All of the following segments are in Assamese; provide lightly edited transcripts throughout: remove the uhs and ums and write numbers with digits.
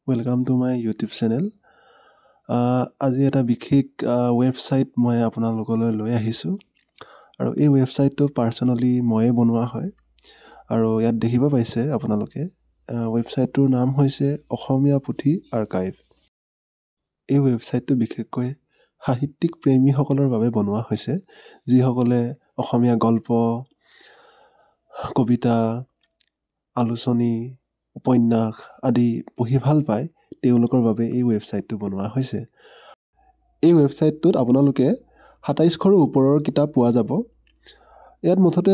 Welcome to my YouTube channel. আজি এটা বিশেষ ৱেবছাইট মই আপোনালোকলৈ লৈ আহিছোঁ আৰু এই ৱেবছাইটটো পাৰ্চনেলি ময়ে বনোৱা হয় আৰু ইয়াত দেখিব পাইছে আপোনালোকে ৱেবছাইটটোৰ নাম হৈছে অসমীয়া পুথি আৰ্কাইভ। এই ৱেবছাইটটো বিশেষকৈ সাহিত্যিক প্ৰেমীসকলৰ বাবে বনোৱা হৈছে, যিসকলে অসমীয়া গল্প, কবিতা, আলোচনী, উপন্যাস আদি পঢ়ি ভাল পায়, তেওঁলোকৰ বাবে এই ৱেবছাইটটো বনোৱা হৈছে। এই ৱেবছাইটটোত আপোনালোকে ২৭০০ৰো ওপৰৰ কিতাপ পোৱা যাব। ইয়াত মুঠতে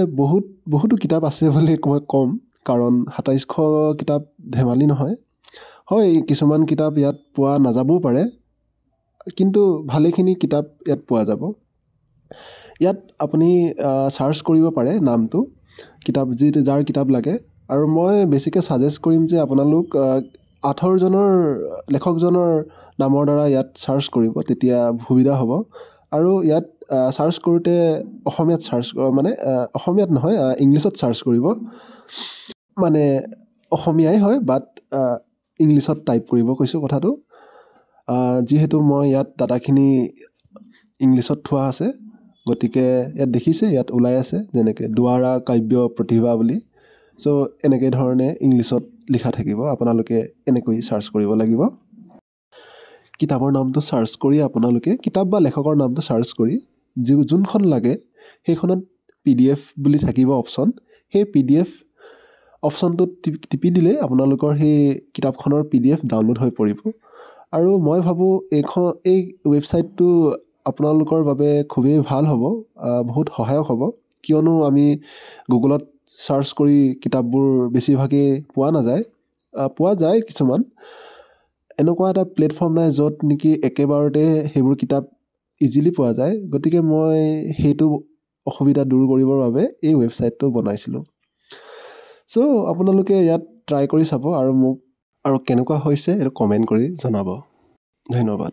বহুতো কিতাপ আছে বুলি মই ক'ম, কাৰণ ২৭০০ কিতাপ ধেমালি নহয়। হয়, কিছুমান কিতাপ ইয়াত পোৱা নাযাবও পাৰে, কিন্তু ভালেখিনি কিতাপ ইয়াত পোৱা যাব। ইয়াত আপুনি চাৰ্চ কৰিব পাৰে নামটো, যাৰ কিতাপ লাগে, আৰু মই বেছিকৈ ছাজেষ্ট কৰিম যে আপোনালোক আথৰজনৰ লেখকজনৰ নামৰ দ্বাৰা ইয়াত চাৰ্চ কৰিব, তেতিয়া সুবিধা হ'ব। আৰু ইয়াত চাৰ্চ কৰোঁতে অসমীয়াত অসমীয়াত নহয়, ইংলিছত চাৰ্চ কৰিব। মানে অসমীয়াই হয়, বাট ইংলিছত টাইপ কৰিব কৈছোঁ কথাটো। যিহেতু মই ইয়াত ডাটাখিনি ইংলিছত থোৱা আছে, গতিকে ইয়াত দেখিছে, ইয়াত ওলাই আছে যেনেকৈ দুৱাৰা কাব্য প্ৰতিভা বুলি। চ' এনেকৈ ধৰণে ইংলিছত লিখা থাকিব, আপোনালোকে এনেকৈ চাৰ্চ কৰিব লাগিব। কিতাপৰ নামটো চাৰ্চ কৰি আপোনালোকে কিতাপ বা লেখকৰ নামটো চাৰ্চ কৰি যোনখন লাগে সেইখনত PDF বুলি থাকিব অপশ্যন। সেই PDF অপশ্যনটোত টিপি দিলে আপোনালোকৰ সেই কিতাপখনৰ PDF ডাউনলোড হৈ পৰিব। আৰু মই ভাবোঁ এই ৱেবছাইটটো আপোনালোকৰ বাবে খুবেই ভাল হ'ব, বহুত সহায়ক হ'ব, কিয়নো আমি গুগলত চাৰ্চ কৰি কিতাপবোৰ বেছিভাগেই পোৱা নাযায়, পোৱা যায় কিছুমান। এনেকুৱা এটা প্লেটফৰ্ম নাই য'ত নেকি একেবাৰতে সেইবোৰ কিতাপ ইজিলি পোৱা যায়, গতিকে মই সেইটো অসুবিধা দূৰ কৰিবৰ বাবে এই ৱেবছাইটটো বনাইছিলোঁ। চ' আপোনালোকে ইয়াত ট্ৰাই কৰি চাব আৰু মোক কেনেকুৱা হৈছে এইটো কমেণ্ট কৰি জনাব। ধন্যবাদ।